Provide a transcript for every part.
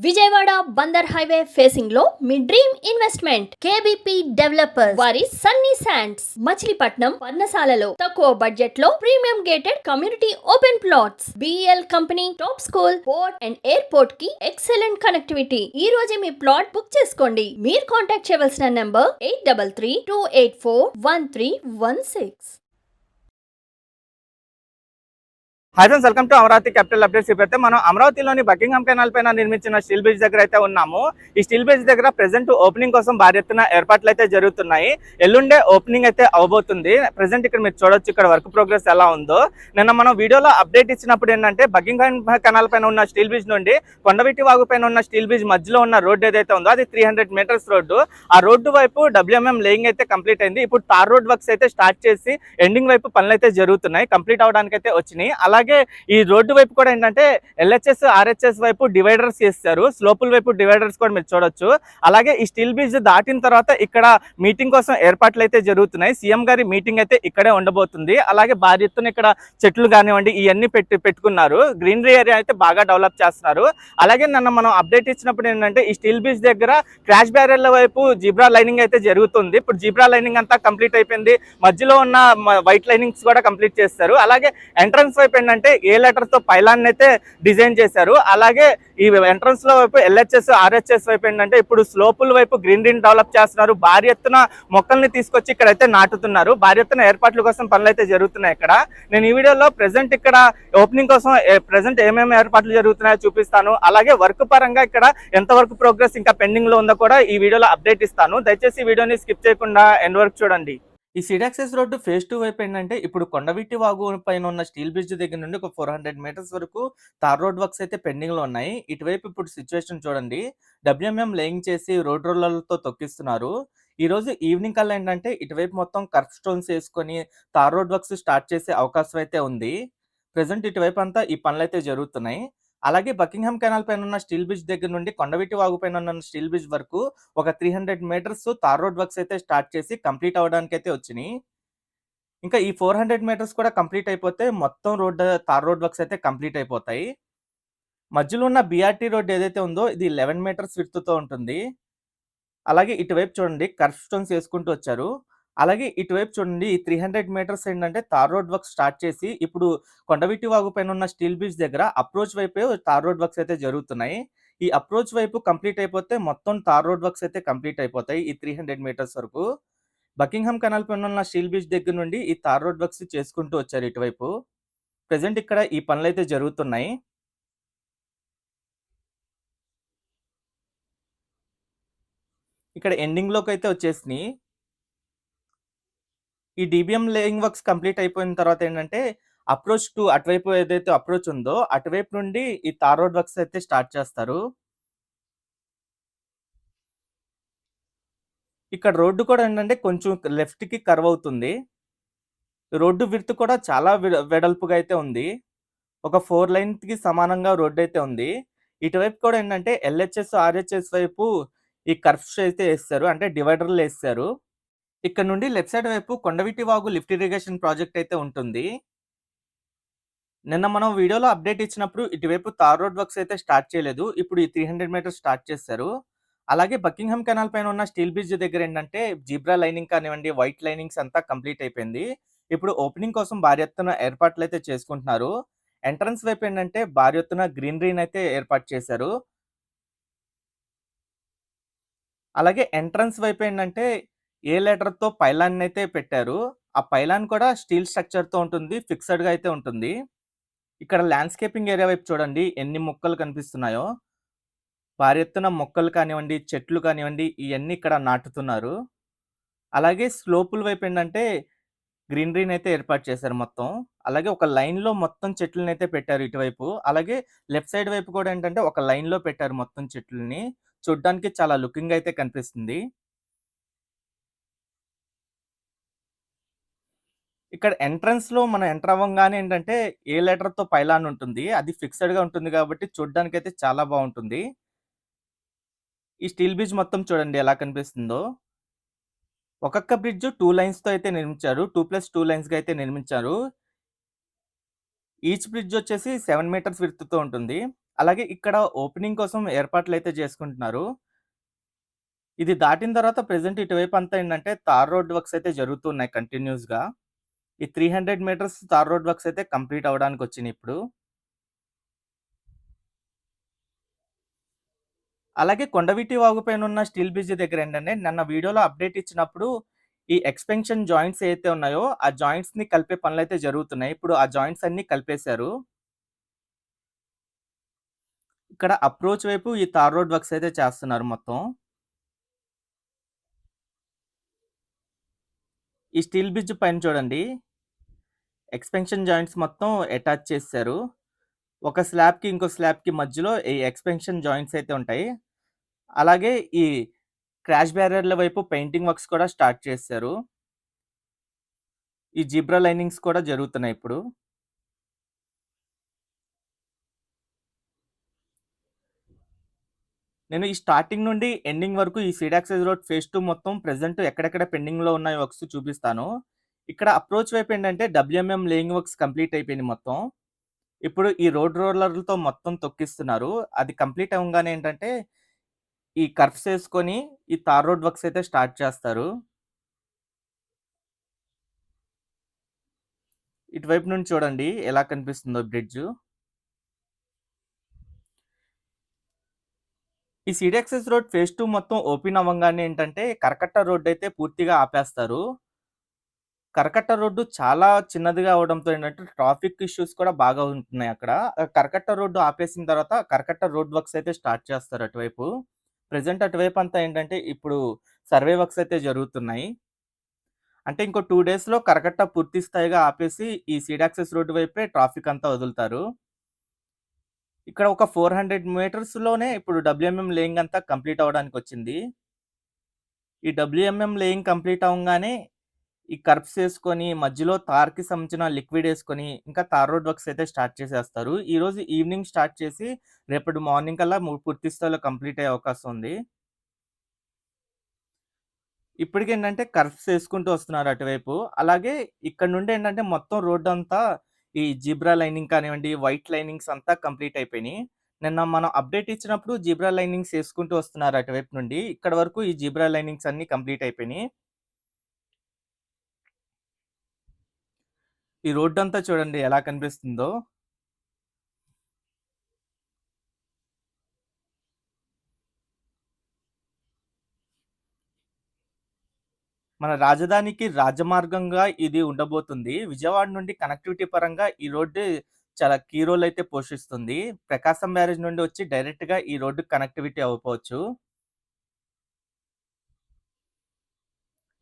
Vijayawada Bandar highway facing లో మీ dream investment కేబిపి developer వారి Sunny sands Machilipatnam పర్ణశాలలో తక్కువ బడ్జెట్ లో premium gated community open plots BL company top school port and airport కి excellent connectivity. ఈ రోజే మీ ప్లాట్ బుక్ చేసుకోండి. మీరు కాంటాక్ట్ చేయవలసిన number 8332841316. Hi friends, welcome to Amaravati capital updates. ఇప్పుడైతే మనం అమరావతిలోని బకింగ్హామ్ కెనాల్ పైన నిర్మించిన స్టీల్ బ్రిడ్జ్ దగ్గర అయితే ఉన్నాము. ఈ స్టీల్ బ్రిడ్జ్ దగ్గర ప్రెసెంట్ ఓపెనింగ్ కోసం భారీ ఎత్తున ఏర్పాట్లు అయితే జరుగుతున్నాయి. ఎల్లుండే ఓపెనింగ్ అయితే అవబోతుంది. ప్రెసెంట్ ఇక్కడ మీరు చూడొచ్చు ఇక్కడ వర్క్ ప్రోగ్రెస్ ఎలా ఉందో. నిన్న మనం వీడియోలో అప్డేట్ ఇచ్చినప్పుడు ఏంటంటే బకింగ్హామ్ కెనాల్ పైన ఉన్న స్టీల్ బ్రిడ్జ్ నుండి కొండవీటి వాగు పైన ఉన్న స్టీల్ బ్రిడ్జ్ మధ్యలో ఉన్న రోడ్డు ఏదైతే ఉందో అది 300 మీటర్స్ రోడ్డు. ఆ రోడ్డు వైపు WMM లేయింగ్ అయితే కంప్లీట్ అయింది. ఇప్పుడు తార్ రోడ్ వర్క్స్ అయితే స్టార్ట్ చేసి ఎండింగ్ వైపు పనులు అయితే జరుగుతున్నాయి. కంప్లీట్ అవడానికి అయితే వచ్చినాయి. అలాగే ఈ రోడ్డు వైపు కూడా ఏంటంటే LHS RHS వైపు డివైడర్స్ చేస్తారు. స్లోపుల వైపు డివైడర్స్ కూడా మీరు చూడొచ్చు. అలాగే ఈ స్టీల్ బ్రిడ్జ్ దాటిన తర్వాత ఇక్కడ మీటింగ్ కోసం ఏర్పాట్లు అయితే జరుగుతున్నాయి. సీఎం గారి మీటింగ్ అయితే ఇక్కడే ఉండబోతుంది. అలాగే భారీ ఎత్తున ఇక్కడ చెట్లు కానివ్వండి ఇవన్నీ పెట్టుకున్నారు. గ్రీనరీ ఏరియా అయితే బాగా డెవలప్ చేస్తున్నారు. అలాగే నన్ను మనం అప్డేట్ ఇచ్చినప్పుడు ఏంటంటే ఈ స్టీల్ బ్రిడ్జ్ దగ్గర క్రాష్ బ్యారియర్ల వైపు జిబ్రా లైనింగ్ అయితే జరుగుతుంది. ఇప్పుడు జిబ్రా లైనింగ్ అంతా కంప్లీట్ అయిపోయింది. మధ్యలో ఉన్న వైట్ లైనింగ్స్ కూడా కంప్లీట్ చేస్తారు. అలాగే ఎంట్రన్స్ వైపు ఏంటంటే ఏ లెటర్ తో పైలాన్ అయితే డిజైన్ చేశారు. అలాగే ఈ ఎంట్రన్స్ లో వైపు LHS RHS వైపు ఏంటంటే ఇప్పుడు స్లోపుల వైపు గ్రీనరీ డెవలప్ చేస్తున్నారు. భారీ ఎత్తున మొక్కల్ని తీసుకొచ్చి ఇక్కడైతే నాటుతున్నారు. భారీ ఎత్తున ఏర్పాట్ల కోసం పనులు అయితే జరుగుతున్నాయి. ఇక్కడ నేను ఈ వీడియోలో ప్రెసెంట్ ఇక్కడ ఓపెనింగ్ కోసం ప్రెసెంట్ ఏమేమి ఏర్పాట్లు జరుగుతున్నాయో చూపిస్తాను. అలాగే వర్క్ పరంగా ఇక్కడ ఎంతవరకు ప్రోగ్రెస్ ఇంకా పెండింగ్ లో ఉందో కూడా ఈ వీడియోలో అప్డేట్ ఇస్తాను. దయచేసి ఈ వీడియోని స్కిప్ చేయకుండా ఎండ్ వరకు చూడండి. ఈ సీడ్ యాక్సెస్ రోడ్డు ఫేజ్ 2 వైపు ఏంటంటే ఇప్పుడు కొండవీటి వాగు పైన ఉన్న స్టీల్ బ్రిడ్జ్ దగ్గర నుండి ఒక 400 మీటర్స్ వరకు తార్ రోడ్ వర్క్స్ అయితే పెండింగ్ లో ఉన్నాయి. ఇటువైపు ఇప్పుడు సిచ్యువేషన్ చూడండి. WMM లేయింగ్ చేసి రోడ్ రోలర్లతో తొక్కిస్తున్నారు. ఈ రోజు ఈవినింగ్ కల్లా ఏంటంటే ఇటువైపు మొత్తం కర్వ్ స్టోన్స్ వేసుకొని తార్ రోడ్ వర్క్స్ స్టార్ట్ చేసే అవకాశం అయితే ఉంది. ప్రెసెంట్ ఇటువైపు అంతా ఈ పనులు అయితే జరుగుతున్నాయి. అలాగే బకింగ్హామ్ కెనాల్ పైన ఉన్న స్టీల్ బ్రిడ్జ్ దగ్గర నుండి కొండవీటి వాగు పైన ఉన్న స్టీల్ బ్రిడ్జ్ వరకు ఒక 300 మీటర్స్ తార్ రోడ్ వర్క్స్ అయితే స్టార్ట్ చేసి కంప్లీట్ అవడానికి అయితే వచ్చినాయి. ఇంకా ఈ 400 మీటర్స్ కూడా కంప్లీట్ అయిపోతే మొత్తం తార్ రోడ్ వర్క్స్ అయితే కంప్లీట్ అయిపోతాయి. మధ్యలో ఉన్న BRT రోడ్ ఏదైతే ఉందో ఇది 11 మీటర్స్ విడ్త్ తో ఉంటుంది. అలాగే ఇటువైపు చూడండి కర్వ్ స్టోన్స్ వేసుకుంటూ వచ్చారు. అలాగే ఇటువైపు చూడండి ఈ 300 మీటర్స్ ఏంటంటే తార్ రోడ్ వర్క్ స్టార్ట్ చేసి ఇప్పుడు కొండవీటి వాగు పైన ఉన్న స్టీల్ బ్రిడ్జ్ దగ్గర అప్రోచ్ వైపే తార్ రోడ్ వర్క్స్ అయితే జరుగుతున్నాయి. ఈ అప్రోచ్ వైపు కంప్లీట్ అయిపోతే మొత్తం తార్ రోడ్ వర్క్స్ అయితే కంప్లీట్ అయిపోతాయి ఈ 300 మీటర్స్ వరకు. బకింగ్హామ్ కెనాల్ పైన ఉన్న స్టీల్ బ్రిడ్జ్ దగ్గర నుండి ఈ తార్ రోడ్ వర్క్స్ చేసుకుంటూ వచ్చారు ఇటువైపు. ప్రెసెంట్ ఇక్కడ ఈ పనులు అయితే జరుగుతున్నాయి. ఇక్కడ ఎండింగ్ లోకి అయితే వచ్చేసినాయి. ఈ DBM లేయింగ్ వర్క్స్ కంప్లీట్ అయిపోయిన తర్వాత ఏంటంటే అప్రోచ్ టు అటువైపు ఏదైతే అప్రోచ్ ఉందో అటువైపు నుండి ఈ తార్ రోడ్ వర్క్స్ అయితే స్టార్ట్ చేస్తారు. ఇక్కడ రోడ్డు కూడా ఏంటంటే కొంచెం లెఫ్ట్ కి కర్వ్ అవుతుంది. రోడ్డు విడ్త్ కూడా చాలా వెడల్పుగా అయితే ఉంది. ఒక 4 లైన్స్ కి సమానంగా రోడ్డు అయితే ఉంది. ఇటువైపు కూడా ఏంటంటే LHS RHS వైపు ఈ కర్వ్స్ అయితే వేస్తారు, అంటే డివైడర్లు వేస్తారు. ఇక్కడ నుండి లెఫ్ట్ సైడ్ వైపు Kondaveeti Vagu lift irrigation project అయితే ఉంటుంది. నిన్న మనం వీడియోలో అప్డేట్ ఇచ్చినప్పుడు ఇటువైపు తార్ రోడ్ వర్క్స్ అయితే స్టార్ట్ చేయలేదు. ఇప్పుడు ఈ 300 మీటర్స్ స్టార్ట్ చేశారు. అలాగే బకింగ్హామ్ కెనాల్ పైన ఉన్న స్టీల్ బ్రిడ్జ్ దగ్గర ఏంటంటే జీబ్రా లైనింగ్ కానివ్వండి వైట్ లైనింగ్స్ అంతా కంప్లీట్ అయిపోయింది. ఇప్పుడు ఓపెనింగ్ కోసం భారీ ఎత్తున ఏర్పాట్లు అయితే చేసుకుంటున్నారు. ఎంట్రన్స్ వైపు ఏంటంటే భారీ ఎత్తున గ్రీనరీని అయితే ఏర్పాటు చేశారు. అలాగే ఎంట్రన్స్ వైపు ఏంటంటే ఏ లెటర్ తో పైలాన్ అయితే పెట్టారు. ఆ పైలాన్ కూడా స్టీల్ స్ట్రక్చర్ తో ఉంటుంది, ఫిక్స్డ్ గా అయితే ఉంటుంది. ఇక్కడ ల్యాండ్స్కేపింగ్ ఏరియా వైపు చూడండి ఎన్ని మొక్కలు కనిపిస్తున్నాయో. భారీ ఎత్తున మొక్కలు కానివ్వండి చెట్లు కానివ్వండి ఇవన్నీ ఇక్కడ నాటుతున్నారు. అలాగే స్లోపుల వైపు ఏంటంటే గ్రీనరీని అయితే ఏర్పాటు చేశారు మొత్తం. అలాగే ఒక లైన్ లో మొత్తం చెట్లను అయితే పెట్టారు ఇటువైపు. అలాగే లెఫ్ట్ సైడ్ వైపు కూడా ఏంటంటే ఒక లైన్ లో పెట్టారు మొత్తం చెట్లని. చూడ్డానికి చాలా లుకింగ్ అయితే కనిపిస్తుంది. ఇక్కడ ఎంట్రన్స్ లో మనం ఎంటర్ అవ్వంగానే ఏంటంటే ఏ లెటర్ తో పైలాన్ ఉంటుంది, అది ఫిక్స్డ్ గా ఉంటుంది కాబట్టి చూడడానికి అయితే చాలా బాగుంటుంది. ఈ స్టీల్ బ్రిడ్జ్ మొత్తం చూడండి ఎలా కనిపిస్తుందో. ఒక్కొక్క బ్రిడ్జ్ 2 లైన్స్ తో అయితే నిర్మించారు. 2+2 లైన్స్ గా అయితే నిర్మించారు. ఈచ్ బ్రిడ్జ్ వచ్చేసి 7 మీటర్స్ విడ్త్ తో ఉంటుంది. అలాగే ఇక్కడ ఓపెనింగ్ కోసం ఏర్పాట్లయితే చేసుకుంటున్నారు. ఇది దాటిన తర్వాత ప్రెజెంట్ ఇటువైపు అంతా ఏంటంటే తార్ రోడ్ వర్క్స్ అయితే జరుగుతున్నాయి కంటిన్యూస్‌గా. ఈ 300 మీటర్స్ తార్ రోడ్ వర్క్స్ అయితే కంప్లీట్ అవ్వడానికొచ్చినియి ఇప్పుడు. అలాగే కొండవీటి వాగు పైనున్న స్టీల్ బ్రిడ్జ్ దగ్గర ఏంటంటే నిన్న వీడియోలో అప్డేట్ ఇచ్చినప్పుడు ఈ ఎక్స్‌పెన్షన్ జాయింట్స్ ఏవైతే ఉన్నాయో ఆ జాయింట్స్‌ని కలిపే పనులైతే జరుగుతున్నాయి. ఇప్పుడు ఆ జాయింట్స్ అన్నీ కలిపేశారు. ఇక్కడ అప్రోచ్ వైపు ఈ తార్ రోడ్ వర్క్స్ అయితే చేస్తున్నారు మొత్తం. ఈ స్టీల్ బ్రిడ్జ్ పైన చూడండి. ఎక్స్‌పెన్షన్ జాయింట్స్ మొత్తం అటాచ్ చేసేశారు. ఒక స్లాబ్‌కి ఇంకో స్లాబ్‌కి మధ్యలో ఈ ఎక్స్‌పెన్షన్ జాయింట్స్ అయితే ఉంటాయి. అలాగే ఈ క్రాష్ బ్యారియర్ల వైపు పెయింటింగ్ వర్క్స్ కూడా స్టార్ట్ చేసేశారు. ఈ జిబ్రా లైనింగ్స్ కూడా జరుగుతున్నాయి ఇప్పుడు. నేను ఈ స్టార్టింగ్ నుండి ఎండింగ్ వరకు ఈ సీడ్ యాక్సెస్ రోడ్ ఫేజ్ 2 మొత్తం ప్రెజెంట్ ఎక్కడెక్కడ పెండింగ్‌లో ఉన్నాయి వర్క్స్ చూపిస్తాను. ఇక్కడ అప్రోచ్ వైపు ఏంటంటే డబ్ల్యూఎంఎం లేయింగ్ వర్క్స్ కంప్లీట్ అయిపోయినాయి మొత్తం. ఇప్పుడు ఈ రోడ్ రోలర్‌లతో మొత్తం తొక్కిస్తున్నారు. అది కంప్లీట్ అవ్వంగానే ఏంటంటే ఈ కర్వ్స్ ఏసుకొని ఈ తార్ రోడ్ వర్క్స్ అయితే స్టార్ట్ చేస్తారు. ఇటువైపు నుండి చూడండి ఎలా కనిపిస్తుందో బ్రిడ్జు. ఈ సీడ్ యాక్సెస్ రోడ్ ఫేజ్ 2 మొత్తం ఓపెన్ అవ్వంగానే ఏంటంటే కరకట్ట రోడ్ అయితే పూర్తిగా ఆపేస్తారు. కరకట్ట రోడ్డు చాలా చిన్నదిగా అవ్వడంతో ఏంటంటే ట్రాఫిక్ ఇష్యూస్ కూడా బాగా ఉంటున్నాయి అక్కడ. కరకట్ట రోడ్డు ఆపేసిన తర్వాత కరకట్ట రోడ్ వర్క్స్ అయితే స్టార్ట్ చేస్తారు అటువైపు. ప్రెజెంట్ అటువైపు అంతా ఏంటంటే ఇప్పుడు సర్వే వర్క్స్ అయితే జరుగుతున్నాయి. అంటే ఇంకో 2 డేస్‌లో కరకట్ట పూర్తి స్థాయిగా ఆపేసి ఈ సీడ్ యాక్సెస్ రోడ్ వైపే ట్రాఫిక్ అంతా వదులుతారు. ఇక్కడ ఒక 400 మీటర్స్‌లోనే ఇప్పుడు డబ్ల్యూఎంఎం లేయింగ్ అంతా కంప్లీట్ అవ్వడానికొచ్చింది. ఈ డబ్ల్యూఎంఎం లేయింగ్ కంప్లీట్ అవ్వంగానే ఈ కర్బ్స్ ఏసుకొని, మధ్యలో తార్‌కి సంబంధించిన లిక్విడ్ ఏసుకొని, ఇంకా తార్ రోడ్ వర్క్స్ అయితే స్టార్ట్ చేసేస్తారు. ఈరోజు ఈవినింగ్ స్టార్ట్ చేసి, రేపటి మార్నింగ్ కల్లా పూర్తి స్థాయిలో కంప్లీట్ అయ్యే అవకాశం ఉంది. ఇప్పటికేంటంటే కర్వ్స్ ఏసుకుంటూ వస్తున్నారు అటువైపు. అలాగే ఇక్కడ నుండి ఏంటంటే మొత్తం రోడ్డంతా ఈ జీబ్రా లైనింగ్ కానివ్వండి, వైట్ లైనింగ్స్ అంతా కంప్లీట్ అయిపోయినియి. నిన్న మనం అప్డేట్ ఇచ్చినప్పుడు జీబ్రా లైనింగ్స్ ఏసుకుంటూ వస్తున్నారు అటువైపు నుండి. ఇక్కడి వరకు ఈ జీబ్రా లైనింగ్స్ అన్నీ కంప్లీట్ అయిపోయినియి. ఈ రోడ్డంతా చూడండి ఎలా కనిపిస్తుందో. మన రాజధానికి రాజమార్గంగా ఇది ఉండబోతుంది. విజయవాడ నుండి కనెక్టివిటీ పరంగా ఈ రోడ్డు చాలా కీ రోల్ అయితే పోషిస్తుంది. ప్రకాశం బ్యారేజ్ నుండి వచ్చి డైరెక్ట్‌గా ఈ రోడ్డుకి కనెక్టివిటీ అవ్వపోవచ్చు.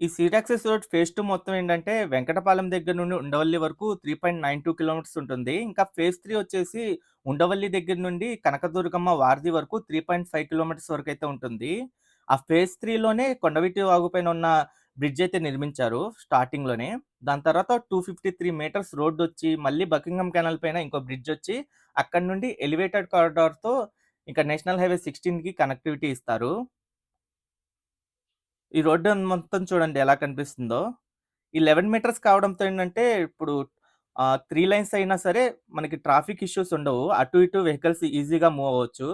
ఈ సీడ్ యాక్సెస్ రోడ్ ఫేజ్ 2 మొత్తం ఏంటంటే వెంకటపాలెం దగ్గర నుండి ఉండవల్లి వరకు 3.92 కిలోమీటర్స్ ఉంటుంది. ఇంకా ఫేజ్ 3 వచ్చేసి ఉండవల్లి దగ్గర నుండి కనకదుర్గమ్మ వారధి వరకు 3.5 కిలోమీటర్స్ వరకైతే ఉంటుంది. ఆ ఫేజ్ 3లోనే కొండవీటి వాగు పైన ఉన్న బ్రిడ్జ్ అయితే నిర్మించారు స్టార్టింగ్‌లోనే. దాని తర్వాత 253 మీటర్స్ రోడ్డొచ్చి, మళ్ళీ బకింగ్‌హామ్ కెనాల్ పైన ఇంకో బ్రిడ్జొచ్చి, అక్కడి నుండి ఎలివేటెడ్ కారిడార్‌తో ఇంకా నేషనల్ హైవే 16కి కనెక్టివిటీ ఇస్తారు. ఈ రోడ్డు మొత్తం చూడండి ఎలా కనిపిస్తుందో. ఈ 11 మీటర్స్ కావడంతో ఏంటంటే ఇప్పుడు 3 లైన్స్ అయినా సరే మనకి ట్రాఫిక్ ఇష్యూస్ ఉండవు. అటు ఇటు వెహికల్స్ ఈజీగా మూవ్ అవ్వచ్చు.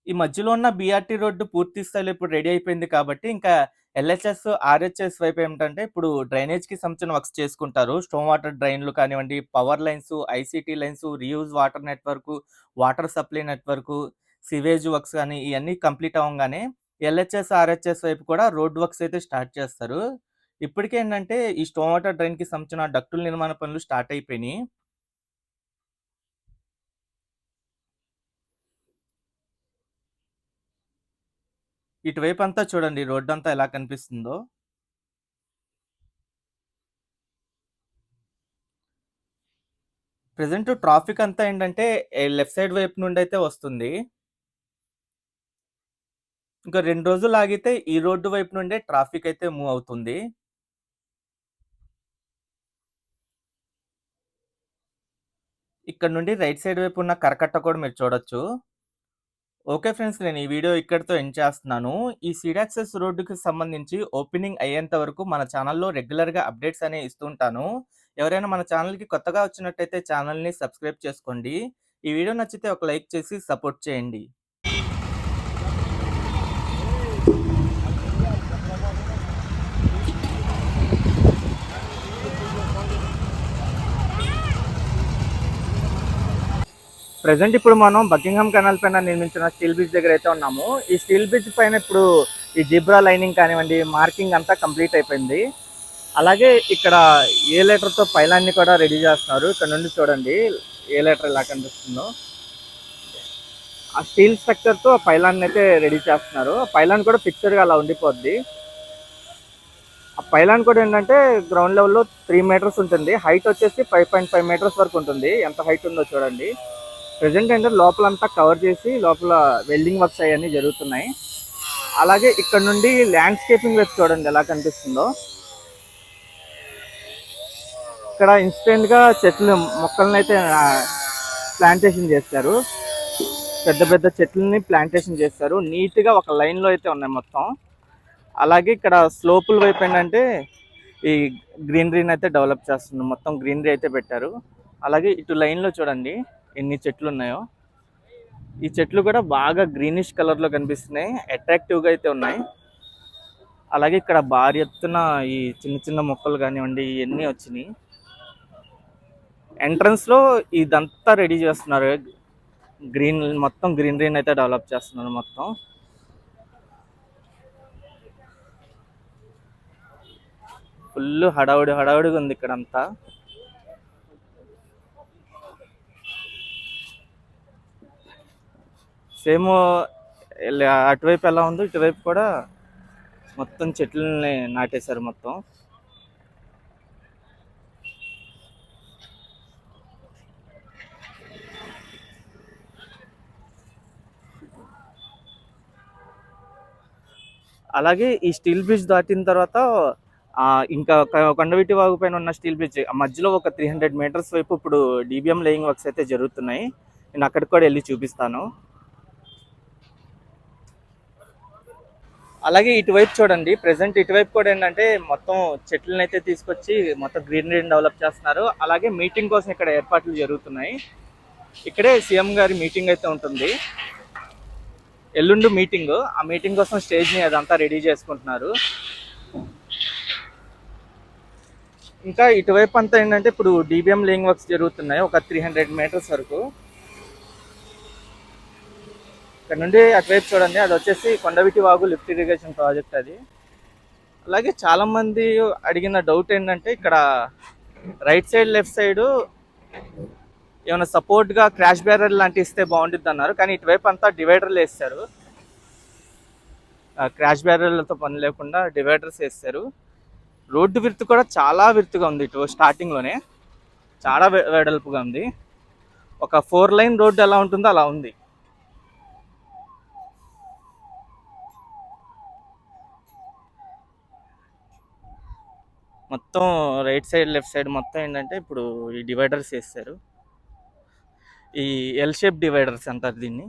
ఈ మధ్యలో ఉన్న బీఆర్‌టీ రోడ్డు పూర్తి స్థాయిలో ఇప్పుడు రెడీ అయిపోయింది కాబట్టి ఇంకా ఎల్‌హెచ్‌ఎస్, ఆర్‌హెచ్‌ఎస్ వైపు ఏమిటంటే ఇప్పుడు డ్రైనేజ్‌కి సంబంధించిన వర్క్స్ చేసుకుంటారు. స్టోమ్ వాటర్ డ్రైన్‌లు కానివ్వండి, power lines, ICT lines, reuse water network, water supply network, sewage works గాని ఇయన్నీ కంప్లీట్ అవ్వంగానే ఎల్‌హెచ్‌ఎస్, ఆర్‌హెచ్‌ఎస్ వైపు కూడా రోడ్ వర్క్స్ అయితే స్టార్ట్ చేస్తారు. ఇప్పటికే ఏంటంటే ఈ స్టోమ్ వాటర్ డ్రైన్‌కి సంబంధించిన డక్టుల నిర్మాణ పనులు స్టార్ట్ అయిపోయినియి. ఇటువైపు అంతా చూడండి రోడ్డంతా ఎలా కనిపిస్తుందో. ప్రెజెంట్ ట్రాఫిక్ అంతా ఏంటంటే లెఫ్ట్ సైడ్ వైపు నుండైతే వస్తుంది. ఇంకా 2 రోజులు ఆగితే ఈ రోడ్డు వైపు నుండే ట్రాఫిక్ అయితే మూవ్ అవుతుంది. ఇక్కడ నుండి రైట్ సైడ్ వైపు ఉన్న కరకట్ట కూడా మీరు చూడొచ్చు. ఓకే ఫ్రెండ్స్, నేను ఈ వీడియో ఇక్కడితో ఎండ్ చేస్తున్నాను. ఈ సీడ్ యాక్సెస్ రోడ్డుకి సంబంధించి ఓపెనింగ్ అయ్యేంత వరకు మన ఛానల్‌లో రెగ్యులర్‌గా అప్డేట్స్ అనేవి ఇస్తూ ఉంటాను. ఎవరైనా మన ఛానల్‌కి కొత్తగా వచ్చినట్టయితే ఛానల్‌ని సబ్స్క్రైబ్ చేసుకోండి. ఈ వీడియో నచ్చితే ఒక లైక్ చేసి సపోర్ట్ చేయండి. ప్రెజెంట్ ఇప్పుడు మనం బకింగ్హామ్ కెనాల్ పైన నిర్మించిన స్టీల్ బ్రిడ్జ్ దగ్గర అయితే ఉన్నాము. ఈ స్టీల్ బ్రిడ్జ్ పైన ఇప్పుడు ఈ జిబ్రా లైనింగ్ కానివ్వండి, మార్కింగ్ అంతా కంప్లీట్ అయిపోయింది. అలాగే ఇక్కడ ఏ లెటర్తో పైలాన్ని కూడా రెడీ చేస్తున్నారు. ఇక్కడ నుండి చూడండి ఏ లెటర్ ఎలా కనిపిస్తుందో. ఆ స్టీల్ స్ట్రక్చర్తో పైలాన్ని అయితే రెడీ చేస్తున్నారు. పైలాన్ కూడా ఫిక్స్డ్గా అలా ఉండిపోద్ది. ఆ పైలాన్ కూడా ఏంటంటే గ్రౌండ్ లెవెల్లో 3 మీటర్స్ ఉంటుంది. హైట్ వచ్చేసి 5.5 మీటర్స్ వరకు ఉంటుంది. ఎంత హైట్ ఉందో చూడండి. ప్రెజెంట్ ఏంటంటే లోపలంతా కవర్ చేసి లోపల వెల్డింగ్ వర్క్స్ అవన్నీ జరుగుతున్నాయి. అలాగే ఇక్కడ నుండి ల్యాండ్స్కేపింగ్ వైపు చూడండి ఎలా కనిపిస్తుందో. ఇక్కడ ఇన్స్టెంట్గా మొక్కలను అయితే ప్లాంటేషన్ చేస్తారు. పెద్ద పెద్ద చెట్లని ప్లాంటేషన్ చేస్తారు. నీట్గా ఒక లైన్లో అయితే ఉన్నాయి మొత్తం. అలాగే ఇక్కడ స్లోపుల వైపు ఏంటంటే ఈ గ్రీనరీని అయితే డెవలప్ చేస్తున్నారు. మొత్తం గ్రీనరీ అయితే పెట్టారు. అలాగే ఇటు లైన్లో చూడండి ఎన్ని చెట్లు ఉన్నాయో. ఈ చెట్లు కూడా బాగా గ్రీనిష్ కలర్లో కనిపిస్తున్నాయి. అట్రాక్టివ్గా అయితే ఉన్నాయి. అలాగే ఇక్కడ భారీ ఎత్తున ఈ చిన్న చిన్న మొక్కలు కానివ్వండి ఇవన్నీ వచ్చినాయి. ఎంట్రన్స్లో ఇదంతా రెడీ చేస్తున్నారు. మొత్తం గ్రీనరీని అయితే డెవలప్ చేస్తున్నారు మొత్తం. ఫుల్ హడావుడిగా ఉంది ఇక్కడంతా. సేమ్ అటువైపు ఎలా ఉందో ఇటువైపు కూడా మొత్తం చెట్లని నాటేశారు మొత్తం. అలాగే ఈ స్టీల్ బ్రిడ్జ్ దాటిన తర్వాత ఇంకా కొండవీటి వాగు పైన ఉన్న స్టీల్ బ్రిడ్జ్ మధ్యలో ఒక 300 మీటర్స్ వైపు ఇప్పుడు డిబిఎం లేయింగ్ వర్క్స్ అయితే జరుగుతున్నాయి. నేను అక్కడికి కూడా వెళ్ళి చూపిస్తాను. అలాగే ఇటువైపు చూడండి. ప్రెసెంట్ ఇటువైపు కూడా ఏంటంటే మొత్తం చెట్లను అయితే తీసుకొచ్చి మొత్తం గ్రీనరీని డెవలప్ చేస్తున్నారు. అలాగే మీటింగ్ కోసం ఇక్కడ ఏర్పాట్లు జరుగుతున్నాయి. ఇక్కడే సీఎం గారి మీటింగ్ అయితే ఉంటుంది. ఎల్లుండి మీటింగ్. ఆ మీటింగ్ కోసం స్టేజ్ని అదంతా రెడీ చేసుకుంటున్నారు. ఇంకా ఇటువైపు అంతా ఏంటంటే ఇప్పుడు డిబిఎం లేయింగ్ వర్క్స్ జరుగుతున్నాయి ఒక 300 మీటర్స్ వరకు. ఇక్కడ నుండి అటువైపు చూడండి అది వచ్చేసి Kondaveeti Vagu lift irrigation project అది. అలాగే చాలామంది అడిగిన డౌట్ ఏంటంటే ఇక్కడ రైట్ సైడ్ లెఫ్ట్ సైడ్ ఏమైనా సపోర్ట్గా క్రాష్ బ్యారియర్ లాంటివి ఇస్తే బాగుంటుంది అన్నారు. కానీ ఇటువైపు అంతా డివైడర్లు వేస్తారు. క్రాష్ బ్యారియర్లతో పని లేకుండా డివైడర్స్ వేస్తారు. రోడ్డు విర్త్ కూడా చాలా విర్తుగా ఉంది. ఇటు స్టార్టింగ్లోనే చాలా వెడల్పుగా ఉంది. ఒక 4 లైన్ రోడ్డు ఎలా ఉంటుందో అలా ఉంది. మొత్తం రైట్ సైడ్ లెఫ్ట్ సైడ్ మొత్తం ఏంటంటే ఇప్పుడు ఈ డివైడర్స్ వేస్తారు. ఈ ఎల్ షేప్ డివైడర్స్ అంటారు దీన్ని.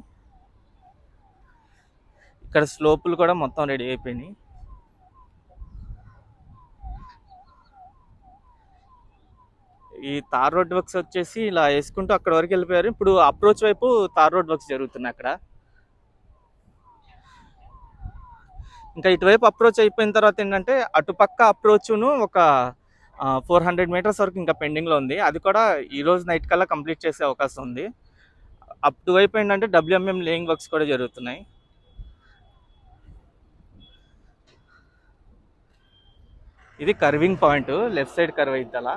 ఇక్కడ స్లోపులు కూడా మొత్తం రెడీ అయిపోయినాయి. ఈ తార్ రోడ్ వర్క్స్ వచ్చేసి ఇలా వేసుకుంటూ అక్కడ వరకు వెళ్ళిపోయారు. ఇప్పుడు అప్రోచ్ వైపు తార్ రోడ్ వర్క్స్ జరుగుతున్నాయి అక్కడ. ఇంకా ఇటువైపు అప్రోచ్ అయిపోయిన తర్వాత ఏంటంటే అటుపక్క అప్రోచ్ను ఒక 400 మీటర్స్ వరకు ఇంకా పెండింగ్లో ఉంది. అది కూడా ఈరోజు నైట్ కల్లా కంప్లీట్ చేసే అవకాశం ఉంది. అటువైపు ఏంటంటే డబ్ల్యూఎంఎం లేయింగ్ వర్క్స్ కూడా జరుగుతున్నాయి. ఇది carving point. Left side curve అయితే అలా